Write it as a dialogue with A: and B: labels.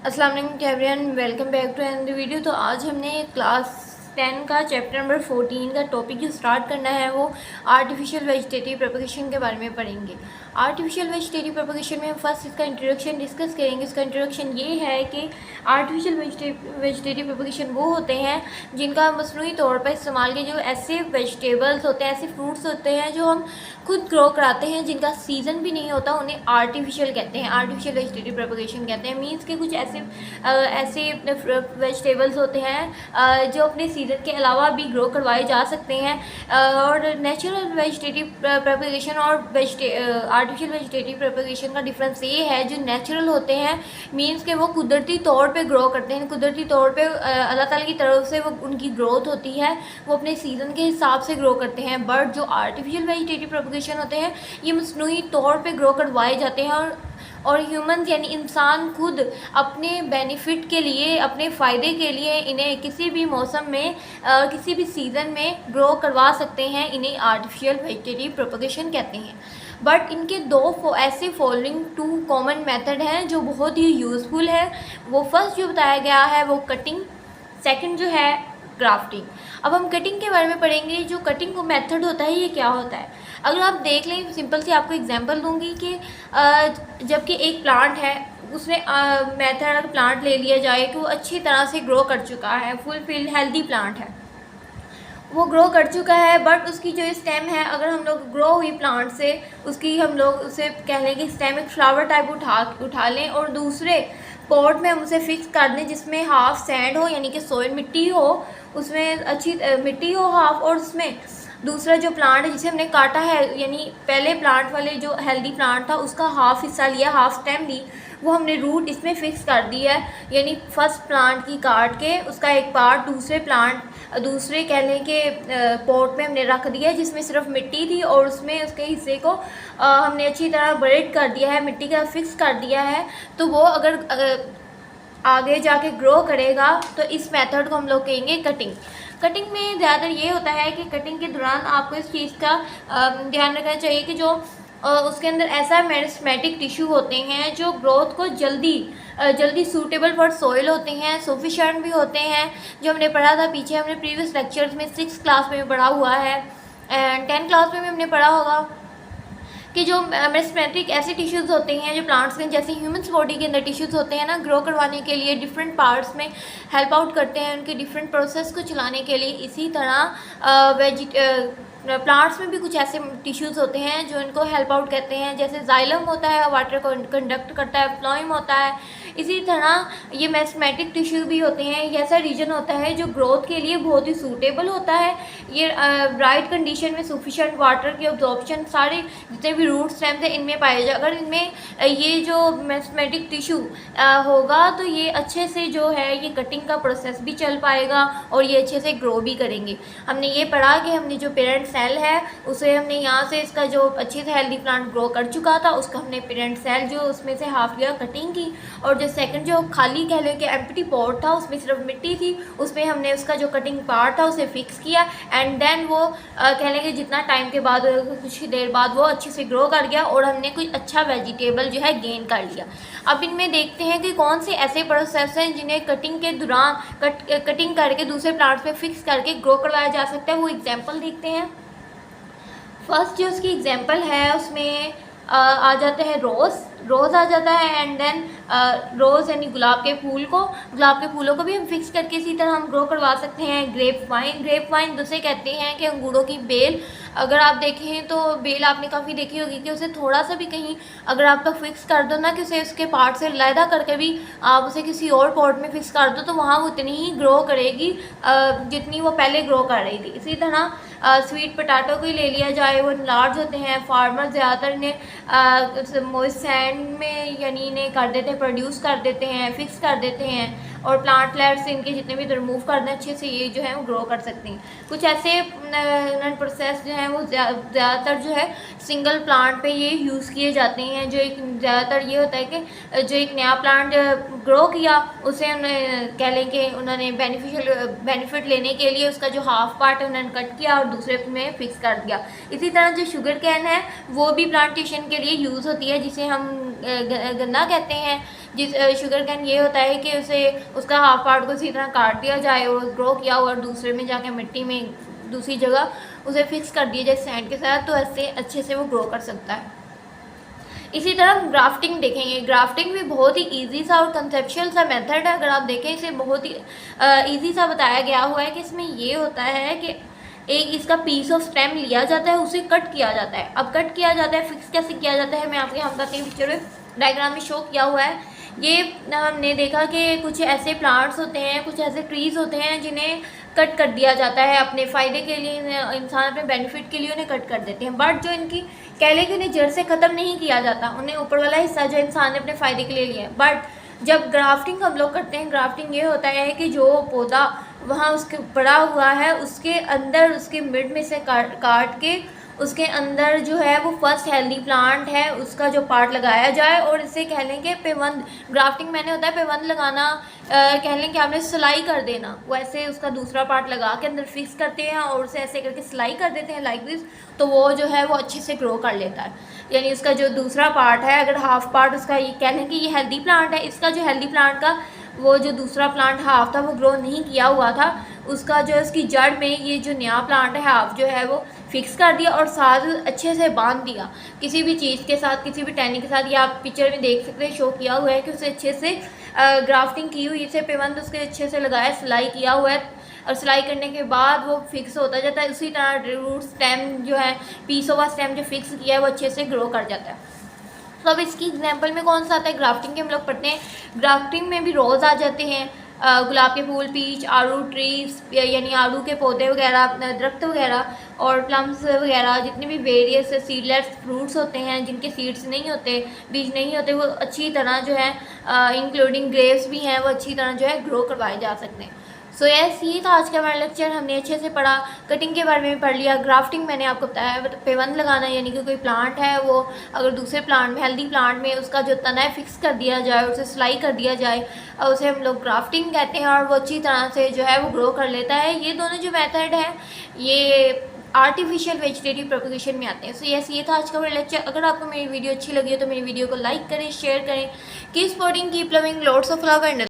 A: अस्सलाम वालेकुम everyone, welcome back to another video. तो आज हमने क्लास 10 का चैप्टर नंबर 14 का टॉपिक जो स्टार्ट करना है वो आर्टिफिशियल वेजिटेटिव प्रोपगेशन के बारे में पढ़ेंगे। आर्टिफिशियल वेजिटेटिव प्रोपगेशन में हम फर्स्ट इसका इंट्रोडक्शन डिस्कस करेंगे। इसका इंट्रोडक्शन ये है कि आर्टिफिशियल वेजिटेटिव प्रोपगेशन वो होते हैं जिनका मसनूई तौर पर इस्तेमाल के जो ऐसे वेजिटेबल्स होते हैं, ऐसे फ्रूट्स होते हैं जो हम खुद ग्रो कराते हैं, जिनका सीज़न भी नहीं होता, उन्हें आर्टिफिशियल कहते हैं, आर्टिफिशियल वेजिटेटिव प्रोपगेशन कहते हैं। मीन्स के कुछ ऐसे वेजिटेबल्स होते हैं जो अपने सीज़न के अलावा भी ग्रो करवाए जा सकते हैं। और नेचुरल वेजिटेटिव प्रोपगेशन और आर्टिफिशियल वेजिटेटिव प्रोपगेशन का डिफरेंस ये है, जो नेचुरल होते हैं मीन्स के वो कुदरती तौर पे ग्रो करते हैं, कुदरती तौर पे अल्लाह ताला की तरफ से वो उनकी ग्रोथ होती है, वो अपने सीज़न के हिसाब से ग्रो करते हैं। बट जो आर्टिफिशियल वेजिटेटिव प्रोपगेशन होते हैं ये मसनूई तौर पे ग्रो करवाए जाते हैं और ह्यूमंस यानी इंसान खुद अपने बेनिफिट के लिए, अपने फ़ायदे के लिए इन्हें किसी भी मौसम में किसी भी सीज़न में ग्रो करवा सकते हैं। इन्हें आर्टिफिशियल वेजिटेटिव प्रोपगेशन कहते हैं। बट इनके दो ऐसे फॉलोइंग टू कॉमन मेथड हैं जो बहुत ही यूज़फुल है। वो फर्स्ट जो बताया गया है वो कटिंग, सेकंड जो है ग्राफ्टिंग। अब हम कटिंग के बारे में पढ़ेंगे। जो कटिंग को मेथड होता है ये क्या होता है, अगर आप देख लें, सिंपल सी आपको एग्जांपल दूंगी कि जबकि एक प्लांट है, उसमें मेथड अगर प्लांट ले लिया जाए कि वो अच्छी तरह से ग्रो कर चुका है, फुलफिल हेल्दी प्लांट है, वो ग्रो कर चुका है, बट उसकी जो स्टेम है, अगर हम लोग ग्रो हुई प्लांट से उसकी हम लोग उसे कह लें कि स्टेम एक फ्लावर टाइप उठा लें और दूसरे पॉट में हम उसे फिक्स कर दें जिसमें हाफ सैंड हो यानी कि सोयल मिट्टी हो, उसमें अच्छी मिट्टी हो हाफ, और उसमें दूसरा जो प्लांट है जिसे हमने काटा है, यानी पहले प्लांट वाले जो हेल्दी प्लांट था उसका हाफ हिस्सा लिया, हाफ स्टेम ली, वो हमने रूट इसमें फिक्स कर दी है। यानी फर्स्ट प्लांट की काट के उसका एक पार्ट दूसरे कह लें कि पॉट में हमने रख दिया है जिसमें सिर्फ मिट्टी थी, और उसमें उसके हिस्से को हमने अच्छी तरह बरेड कर दिया है, मिट्टी का फिक्स कर दिया है। तो वो अगर आगे जाके ग्रो करेगा तो इस मेथड को हम लोग कहेंगे कटिंग। कटिंग में ज़्यादातर ये होता है कि कटिंग के दौरान आपको इस चीज़ का ध्यान रखना चाहिए कि जो उसके अंदर ऐसा मेरिस्टेमेटिक टिश्यू होते हैं जो ग्रोथ को जल्दी सूटेबल फॉर सॉइल होते हैं, सफिशिएंट भी होते हैं। जो हमने पढ़ा था पीछे, हमने प्रीवियस लेक्चर्स में 6th क्लास में भी पढ़ा हुआ है एंड 10th क्लास में भी हमने पढ़ा होगा कि जो मेरिस्टेमेटिक ऐसे टिश्यूज़ होते हैं जो प्लांट्स के जैसे ह्यूमन्स बॉडी के अंदर टिश्यूज़ होते हैं ना, ग्रो करवाने के लिए डिफरेंट पार्ट्स में हेल्प आउट करते हैं उनके डिफरेंट प्रोसेस को चलाने के लिए। इसी तरह प्लांट्स में भी कुछ ऐसे टिश्यूज़ होते हैं जो इनको हेल्प आउट करते हैं, जैसे जाइलम होता है, वाटर को कंडक्ट करता है, फ्लोएम होता है। इसी तरह ये मेरिस्टेमेटिक टिश्यू भी होते हैं, ये ऐसा रीजन होता है जो ग्रोथ के लिए बहुत ही सूटेबल होता है। ये राइट कंडीशन में सफिशिएंट वाटर की अब्जॉर्प्शन सारे जितने भी रूट स्टेम्स हैं इनमें पाए जाए। अगर इनमें ये जो मेरिस्टेमेटिक टिश्यू होगा तो ये अच्छे से जो है ये कटिंग का प्रोसेस भी चल पाएगा और ये अच्छे से ग्रो भी करेंगे। हमने ये पढ़ा कि हमने जो पेरेंट सेल है उसे हमने यहाँ से इसका जो अच्छे से हेल्दी प्लांट ग्रो कर चुका था उसका हमने पेरेंट सेल जो उसमें से हाफ लिया, कटिंग की, और जो सेकंड जो खाली कह लें कि एम्प्टी पॉट था उसमें सिर्फ मिट्टी थी, उसमें हमने उसका जो कटिंग पार्ट था उसे फिक्स किया एंड देन वो कह लें कि जितना टाइम के बाद कुछ देर बाद वो अच्छे से ग्रो कर गया और हमने कोई अच्छा वेजिटेबल जो है गेन कर लिया। अब इनमें देखते हैं कि कौन से ऐसे प्रोसेस हैं जिन्हें कटिंग के दौरान कटिंग करके दूसरे प्लांट्स में फिक्स करके ग्रो करवाया जा सकता है। वो एग्जाम्पल देखते हैं। फर्स्ट जो उसकी एग्जांपल है उसमें आ जाते हैं रोज़ आ जाता है एंड देन रोज़ यानी गुलाब के फूलों को भी हम फिक्स करके इसी तरह हम ग्रो करवा सकते हैं। ग्रेप वाइन जिसे कहते हैं कि अंगूरों की बेल, अगर आप देखें तो बेल आपने काफ़ी देखी होगी कि उसे थोड़ा सा भी कहीं अगर आपका फिक्स कर दो ना कि उसे उसके पार्ट से अलहदा करके भी आप उसे किसी और पॉट में फिक्स कर दो तो वहाँ वो उतनी ही ग्रो करेगी जितनी वो पहले ग्रो कर रही थी। इसी तरह स्वीट पोटैटो को ही ले लिया जाए, वो लार्ज होते हैं, फार्मर ज़्यादातर इन्हें मॉइस्ट सैंड में यानी इन्हें कर देते हैं, प्रोड्यूस कर देते हैं, फिक्स कर देते हैं और प्लांट लेयर से इनके जितने भी रिमूव कर दें अच्छे से ये जो है वो ग्रो कर सकते हैं। कुछ ऐसे नन प्रोसेस जो हैं वो ज़्यादातर जो है सिंगल प्लांट पे ये यूज़ किए जाते हैं। जो एक ज़्यादातर ये होता है कि जो एक नया प्लांट ग्रो किया उसे कह लें कि उन्होंने बेनिफिट लेने के लिए उसका जो हाफ पार्ट है उन्होंने कट किया और दूसरे में फिक्स कर दिया। इसी तरह जो शुगर कैन है वो भी प्लांटेशन के लिए यूज़ होती है, जिसे हम गन्ना कहते हैं। जिस शुगर कैन ये होता है कि उसे उसका हाफ पार्ट को इसी तरह काट दिया जाए और ग्रो किया हुआ और दूसरे में जाके मिट्टी में दूसरी जगह उसे फिक्स कर दिया जाए सैंड के साथ, तो ऐसे अच्छे से वो ग्रो कर सकता है। इसी तरह ग्राफ्टिंग देखेंगे। ग्राफ्टिंग भी बहुत ही इजी सा और कंसेप्चुअल सा मेथड है। अगर आप देखें इसे बहुत ही इजी सा बताया गया हुआ है कि इसमें ये होता है कि एक इसका पीस ऑफ स्टेम लिया जाता है, उसे कट किया जाता है। अब कट किया जाता है, फिक्स कैसे किया जाता है मैं आपके यहाँ बताती हूँ। पिक्चर में डायग्राम में शो किया हुआ है। ये हमने देखा कि कुछ ऐसे प्लांट्स होते हैं, कुछ ऐसे ट्रीज़ होते हैं जिन्हें कट कर दिया जाता है अपने फ़ायदे के लिए, इंसान अपने बेनिफिट के लिए उन्हें कट कर देते हैं। बट जो इनकी कह लें कि उन्हें जड़ से ख़त्म नहीं किया जाता, उन्हें ऊपर वाला हिस्सा जो इंसान ने अपने फ़ायदे के लिए लिया है। बट जब ग्राफ्टिंग हम लोग करते हैं, ग्राफ्टिंग ये होता है कि जो पौधा वहाँ उसके पड़ा हुआ है उसके अंदर उसके मिड में से काट के उसके अंदर जो है वो फर्स्ट हेल्दी प्लांट है उसका जो पार्ट लगाया जाए, और इसे कह लें कि पेवंद। ग्राफ्टिंग मैंने होता है पेवंद लगाना, कह लें कि आपने सिलाई कर देना, वैसे उसका दूसरा पार्ट लगा के अंदर फिक्स करते हैं और उसे ऐसे करके सिलाई कर देते हैं लाइक दिस, तो वो जो है वो अच्छे से ग्रो कर लेता है। यानी उसका जो दूसरा पार्ट है, अगर हाफ पार्ट उसका ये कह लें कि ये हेल्दी प्लांट है, इसका जो हेल्दी प्लांट का वो जो दूसरा प्लांट हाफ था वो ग्रो नहीं किया हुआ था, उसका जो उसकी जड़ में ये जो नया प्लांट है हाफ जो है वो फिक्स कर दिया और साथ अच्छे से बांध दिया किसी भी चीज़ के साथ, किसी भी टहनी के साथ। ये आप पिक्चर में देख सकते हैं, शो किया हुआ है कि उसे अच्छे से ग्राफ्टिंग की हुई से पेवंद उसके अच्छे से लगाया, सिलाई किया हुआ है, और सिलाई करने के बाद वो फिक्स होता जाता है। उसी तरह रूट स्टेम जो है, पीस ओवर स्टेम जो फिक्स किया है वो अच्छे से ग्रो कर जाता है। तो अब इसकी एग्जांपल में कौन सा आता है, ग्राफ्टिंग के हम लोग पढ़ते हैं। ग्राफ्टिंग में भी रोज़ आ जाते हैं, गुलाब के फूल, पीच, आड़ू ट्रीज यानी आड़ू के पौधे वगैरह, दरख्त वगैरह, और प्लम्स वगैरह, जितने भी वेरियस सीडलेस फ्रूट्स होते हैं जिनके सीड्स नहीं होते, बीज नहीं होते, वो अच्छी तरह जो है इंक्लूडिंग ग्रेप्स भी हैं, वो अच्छी तरह जो है ग्रो करवाए जा सकते हैं। सो यस, ये था आज का हमारा लेक्चर। हमने अच्छे से पढ़ा, कटिंग के बारे में पढ़ लिया, ग्राफ्टिंग मैंने आपको बताया, पेवंद लगाना यानी कि कोई प्लांट है वो अगर दूसरे प्लांट में, हेल्दी प्लांट में उसका जो तना है फिक्स कर दिया जाए, उसे सिलाई कर दिया जाए, और उसे हम लोग ग्राफ्टिंग कहते हैं, और वो अच्छी तरह से जो है वो ग्रो कर लेता है। ये दोनों जो मेथड है ये आर्टिफिशियल वेजिटेटिव प्रोपगेशन में आते हैं। सो यस, ये था आज का मेरा लेक्चर। अगर आपको मेरी वीडियो अच्छी लगी हो तो मेरी वीडियो को लाइक करें, शेयर करें। Keep supporting, keep loving, lots of love and